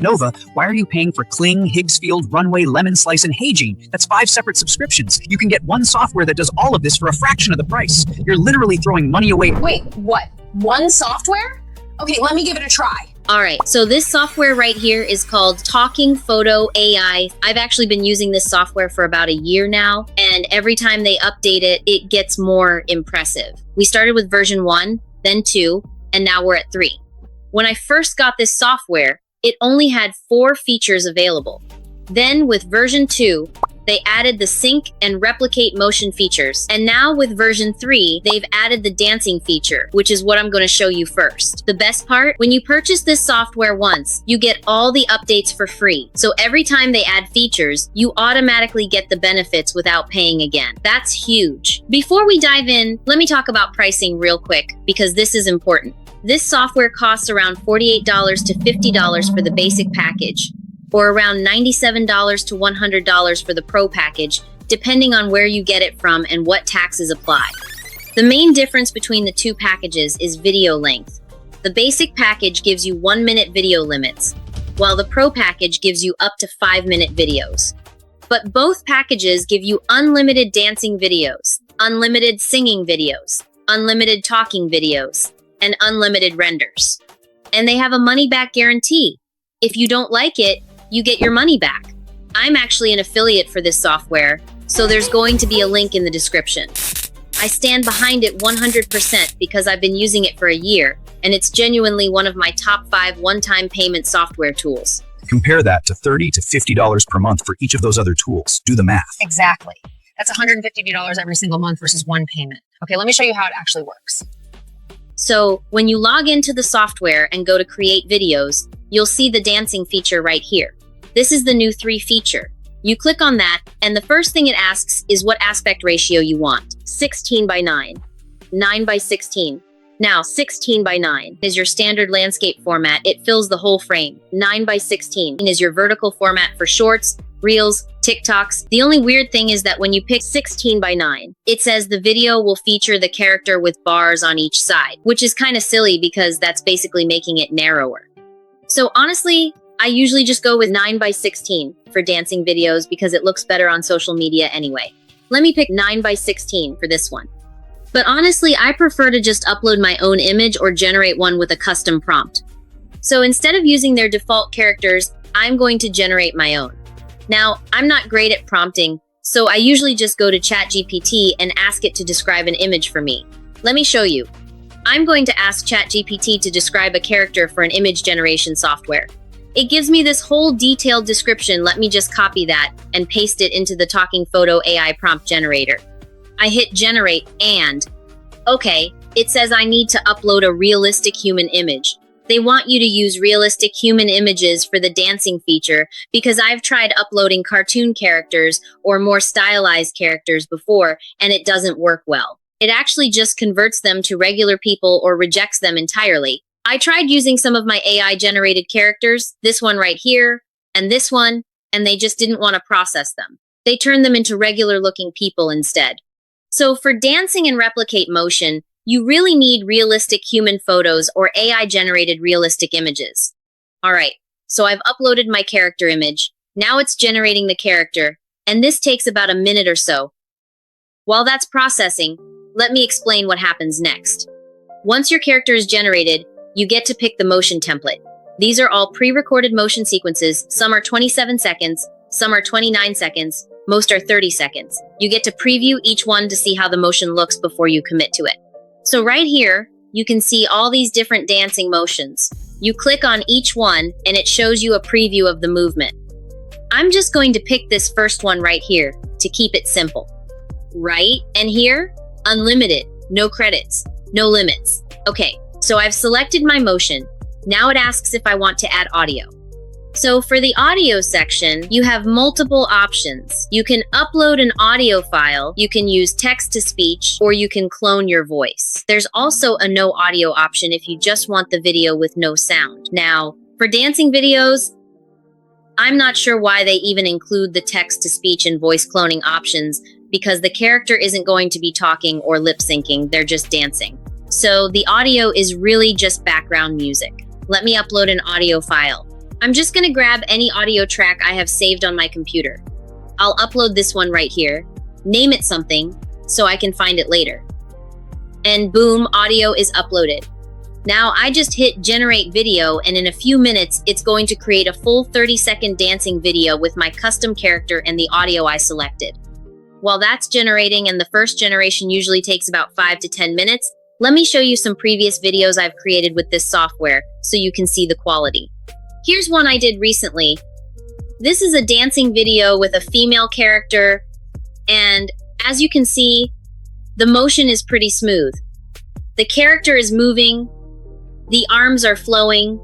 Nova, why are you paying for Kling, Higgsfield, Runway, Lemon Slice, and Hagene? That's 5 separate subscriptions. You can get one software that does all of this for a fraction of the price. You're literally throwing money away. Wait, what? One software? Okay, let me give it a try. All right, so this software right here is called Talking Photo AI. I've actually been using this software for about a year now, and every time they update it, it gets more impressive. We started with version 1, then 2, and now we're at 3. When I first got this software, it only had 4 features available. Then with version 2, they added the sync and replicate motion features. And now with version 3, they've added the dancing feature, which is what I'm going to show you first. The best part, when you purchase this software once, you get all the updates for free. So every time they add features, you automatically get the benefits without paying again. That's huge. Before we dive in, let me talk about pricing real quick, because this is important. This software costs around $48 to $50 for the basic package, or around $97 to $100 for the Pro package, depending on where you get it from and what taxes apply. The main difference between the two packages is video length. The basic package gives you 1-minute video limits, while the Pro package gives you up to 5-minute videos. But both packages give you unlimited dancing videos, unlimited singing videos, unlimited talking videos, and unlimited renders. And they have a money-back guarantee. If you don't like it, you get your money back. I'm actually an affiliate for this software, so there's going to be a link in the description. I stand behind it 100% because I've been using it for a year, and it's genuinely one of my top 5 one-time payment software tools. Compare that to $30 to $50 per month for each of those other tools. Do the math. Exactly. That's $150 every single month versus one payment. Okay, let me show you how it actually works. So when you log into the software and go to create videos, you'll see the dancing feature right here. This is the new 3 feature. You click on that, and the first thing it asks is what aspect ratio you want. 16 by 9, 9 by 16. Now, 16 by 9 is your standard landscape format. It fills the whole frame. 9 by 16 is your vertical format for shorts, reels, TikToks. The only weird thing is that when you pick 16 by 9, it says the video will feature the character with bars on each side, which is kind of silly because that's basically making it narrower. So honestly, I usually just go with 9 by 16 for dancing videos because it looks better on social media anyway. Let me pick 9 by 16 for this one. But honestly, I prefer to just upload my own image or generate one with a custom prompt. So instead of using their default characters, I'm going to generate my own. Now, I'm not great at prompting, so I usually just go to ChatGPT and ask it to describe an image for me. Let me show you. I'm going to ask ChatGPT to describe a character for an image generation software. It gives me this whole detailed description. Let me just copy that and paste it into the Talking Photo AI prompt generator. I hit generate and, okay, it says I need to upload a realistic human image. They want you to use realistic human images for the dancing feature because I've tried uploading cartoon characters or more stylized characters before, and it doesn't work well. It actually just converts them to regular people or rejects them entirely. I tried using some of my AI-generated characters, this one right here, and this one, and they just didn't want to process them. They turned them into regular-looking people instead. So for dancing and replicate motion, you really need realistic human photos or AI-generated realistic images. All right, so I've uploaded my character image. Now it's generating the character, and this takes about a minute or so. While that's processing, let me explain what happens next. Once your character is generated, you get to pick the motion template. These are all pre-recorded motion sequences. Some are 27 seconds, some are 29 seconds, most are 30 seconds. You get to preview each one to see how the motion looks before you commit to it. So right here, you can see all these different dancing motions. You click on each one and it shows you a preview of the movement. I'm just going to pick this first one right here to keep it simple. Right? And here, unlimited, no credits, no limits. Okay, so I've selected my motion. Now it asks if I want to add audio. So for the audio section, you have multiple options. You can upload an audio file, you can use text-to-speech, or you can clone your voice. There's also a no audio option if you just want the video with no sound. Now, for dancing videos, I'm not sure why they even include the text-to-speech and voice cloning options because the character isn't going to be talking or lip-syncing, they're just dancing. So the audio is really just background music. Let me upload an audio file. I'm just gonna grab any audio track I have saved on my computer. I'll upload this one right here, name it something, so I can find it later. And boom, audio is uploaded. Now I just hit generate video, and in a few minutes, it's going to create a full 30-second dancing video with my custom character and the audio I selected. While that's generating, and the first generation usually takes about 5 to 10 minutes, let me show you some previous videos I've created with this software so you can see the quality. Here's one I did recently. This is a dancing video with a female character, and as you can see, the motion is pretty smooth. The character is moving, the arms are flowing.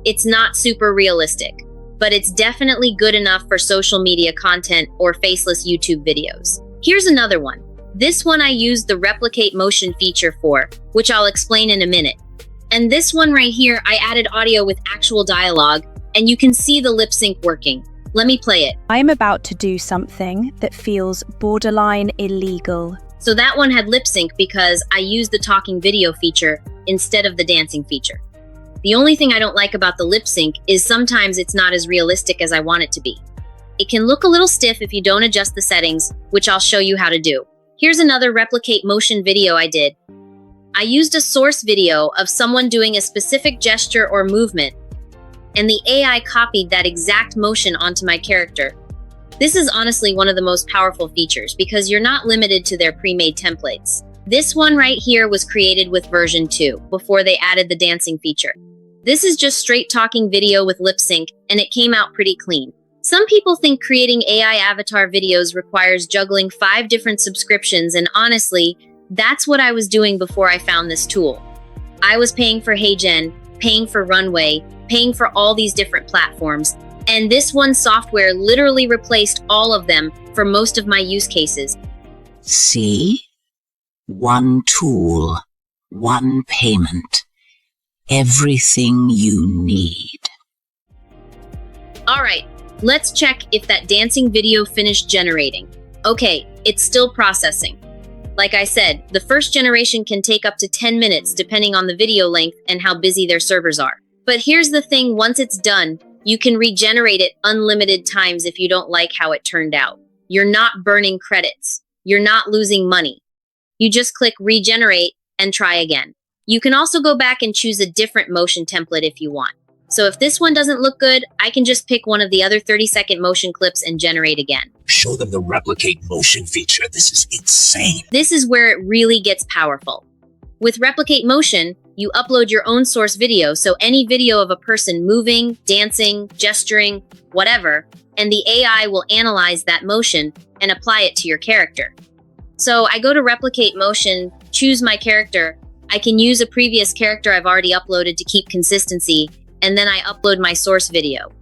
It's not super realistic, but it's definitely good enough for social media content or faceless YouTube videos. Here's another one. This one I used the replicate motion feature for, which I'll explain in a minute. And this one right here, I added audio with actual dialogue, and you can see the lip sync working. Let me play it. I'm about to do something that feels borderline illegal. So that one had lip sync because I used the talking video feature instead of the dancing feature. The only thing I don't like about the lip sync is sometimes it's not as realistic as I want it to be. It can look a little stiff if you don't adjust the settings, which I'll show you how to do. Here's another replicate motion video I did. I used a source video of someone doing a specific gesture or movement, and the AI copied that exact motion onto my character. This is honestly one of the most powerful features because you're not limited to their pre-made templates. This one right here was created with version 2, before they added the dancing feature. This is just straight talking video with lip sync, and it came out pretty clean. Some people think creating AI avatar videos requires juggling 5 different subscriptions, and honestly, that's what I was doing before I found this tool. I was paying for HeyGen, paying for Runway, paying for all these different platforms, and this one software literally replaced all of them for most of my use cases. See? One tool, one payment, everything you need. All right, let's check if that dancing video finished generating. Okay, it's still processing. Like I said, the first generation can take up to 10 minutes depending on the video length and how busy their servers are. But here's the thing, once it's done, you can regenerate it unlimited times if you don't like how it turned out. You're not burning credits. You're not losing money. You just click regenerate and try again. You can also go back and choose a different motion template if you want. So if this one doesn't look good, I can just pick one of the other 30-second motion clips and generate again. Show them the replicate motion feature. This is insane. This is where it really gets powerful. With replicate motion, you upload your own source video, so any video of a person moving, dancing, gesturing, whatever, and the AI will analyze that motion and apply it to your character. So I go to replicate motion, choose my character. I can use a previous character I've already uploaded to keep consistency, and then I upload my source video.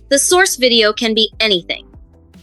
The source video can be anything.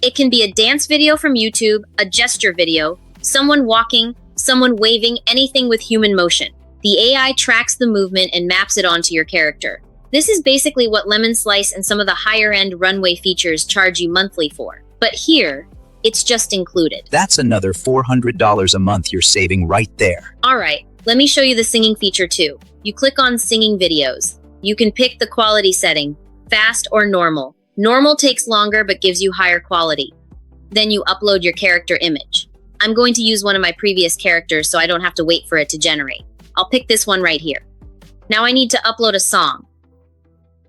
It can be a dance video from YouTube, a gesture video, someone walking, someone waving, anything with human motion. The AI tracks the movement and maps it onto your character. This is basically what Lemon Slice and some of the higher-end Runway features charge you monthly for. But here, it's just included. That's another $400 a month you're saving right there. All right, let me show you the singing feature too. You click on singing videos. You can pick the quality setting, fast or normal. Normal takes longer but gives you higher quality. Then you upload your character image. I'm going to use one of my previous characters so I don't have to wait for it to generate. I'll pick this one right here. Now I need to upload a song.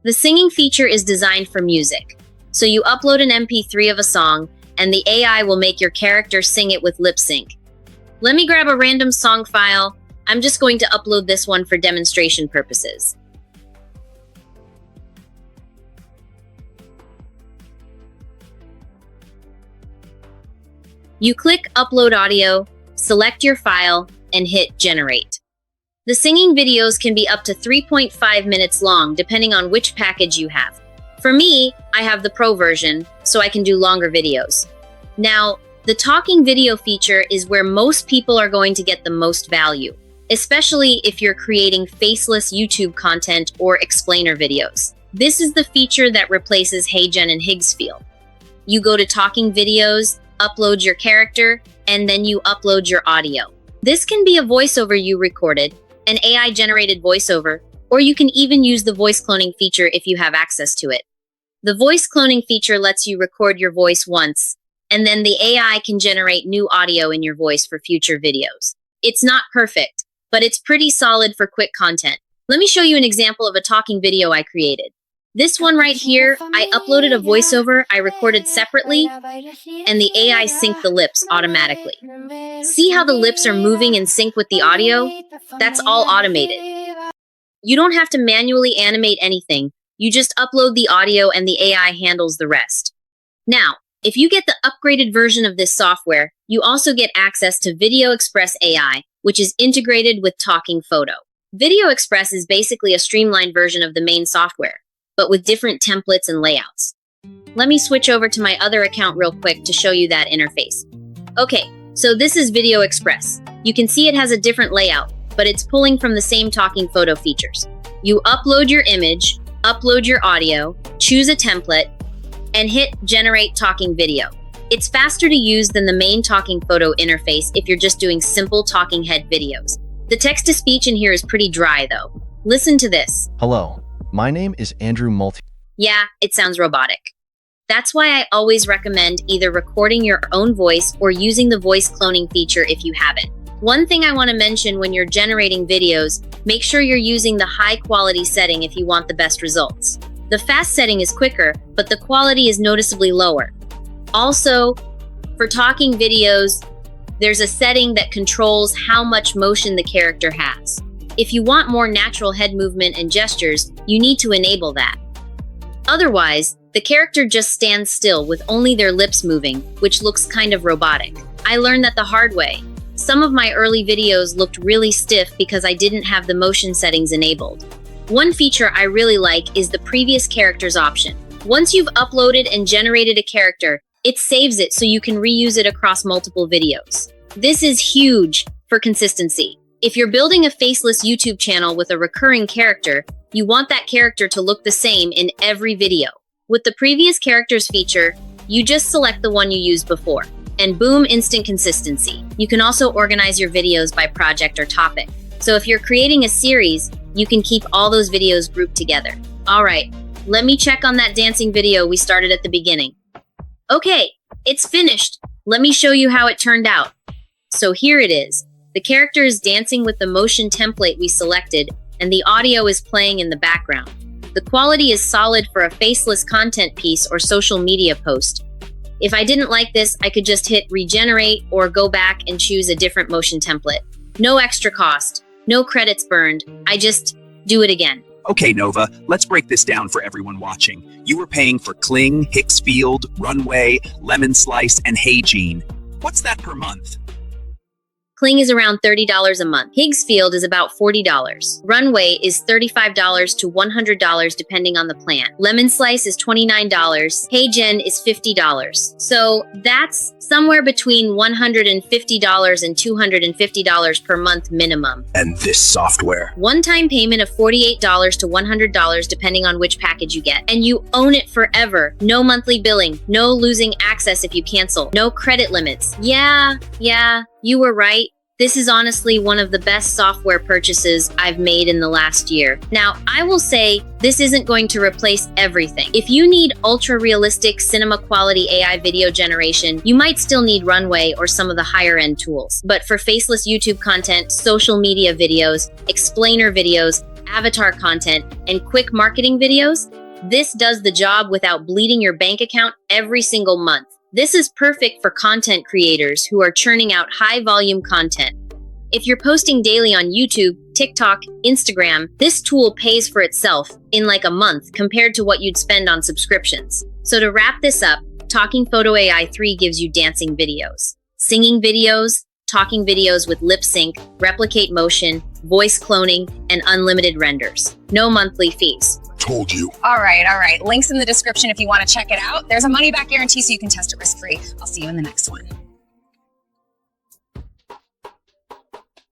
The singing feature is designed for music. So you upload an MP3 of a song, and the AI will make your character sing it with lip sync. Let me grab a random song file. I'm just going to upload this one for demonstration purposes. You click Upload Audio, select your file, and hit Generate. The singing videos can be up to 3.5 minutes long, depending on which package you have. For me, I have the Pro version, so I can do longer videos. Now, the talking video feature is where most people are going to get the most value, especially if you're creating faceless YouTube content or explainer videos. This is the feature that replaces HeyGen and Higgsfield. You go to Talking Videos, upload your character, and then you upload your audio. This can be a voiceover you recorded, an AI-generated voiceover, or you can even use the voice cloning feature if you have access to it. The voice cloning feature lets you record your voice once, and then the AI can generate new audio in your voice for future videos. It's not perfect, but it's pretty solid for quick content. Let me show you an example of a talking video I created. This one right here, I uploaded a voiceover I recorded separately, and the AI synced the lips automatically. See how the lips are moving in sync with the audio? That's all automated. You don't have to manually animate anything. You just upload the audio and the AI handles the rest. Now, if you get the upgraded version of this software, you also get access to Video Express AI, which is integrated with Talking Photo. Video Express is basically a streamlined version of the main software, but with different templates and layouts. Let me switch over to my other account real quick to show you that interface. Okay, so this is Video Express. You can see it has a different layout, but it's pulling from the same Talking Photo features. You upload your image, upload your audio, choose a template, and hit Generate Talking Video. It's faster to use than the main Talking Photo interface if you're just doing simple talking head videos. The text-to-speech in here is pretty dry, though. Listen to this. Hello, my name is Andrew Multi. Yeah, it sounds robotic. That's why I always recommend either recording your own voice or using the voice cloning feature if you haven't. One thing I want to mention when you're generating videos, make sure you're using the high quality setting if you want the best results. The fast setting is quicker, but the quality is noticeably lower. Also, for talking videos, there's a setting that controls how much motion the character has. If you want more natural head movement and gestures, you need to enable that. Otherwise, the character just stands still with only their lips moving, which looks kind of robotic. I learned that the hard way. Some of my early videos looked really stiff because I didn't have the motion settings enabled. One feature I really like is the previous characters option. Once you've uploaded and generated a character, it saves it so you can reuse it across multiple videos. This is huge for consistency. If you're building a faceless YouTube channel with a recurring character, you want that character to look the same in every video. With the previous characters feature, you just select the one you used before, and boom, instant consistency. You can also organize your videos by project or topic. So if you're creating a series, you can keep all those videos grouped together. All right, let me check on that dancing video we started at the beginning. Okay, it's finished. Let me show you how it turned out. So here it is. The character is dancing with the motion template we selected, and the audio is playing in the background. The quality is solid for a faceless content piece or social media post. If I didn't like this, I could just hit regenerate or go back and choose a different motion template. No extra cost, no credits burned. I just do it again. Okay, Nova, let's break this down for everyone watching. You were paying for Kling, Hicksfield, Runway, Lemon Slice, and Hey Gene. What's that per month? Kling is around $30 a month. Higgsfield is about $40. Runway is $35 to $100 depending on the plan. Lemon Slice is $29. Hey Jen is $50. So that's somewhere between $150 and $250 per month minimum. And this software. One-time payment of $48 to $100 depending on which package you get. And you own it forever. No monthly billing. No losing access if you cancel. No credit limits. Yeah, you were right. This is honestly one of the best software purchases I've made in the last year. Now, I will say this isn't going to replace everything. If you need ultra-realistic cinema quality AI video generation, you might still need Runway or some of the higher-end tools. But for faceless YouTube content, social media videos, explainer videos, avatar content, and quick marketing videos, this does the job without bleeding your bank account every single month. This is perfect for content creators who are churning out high-volume content. If you're posting daily on YouTube, TikTok, Instagram, this tool pays for itself in like a month compared to what you'd spend on subscriptions. So to wrap this up, Talking Photo AI 3 gives you dancing videos, singing videos, talking videos with lip sync, replicate motion, voice cloning, and unlimited renders. No monthly fees. Told you. All right. Links in the description if you want to check it out. There's a money-back guarantee so you can test it risk-free. I'll see you in the next one.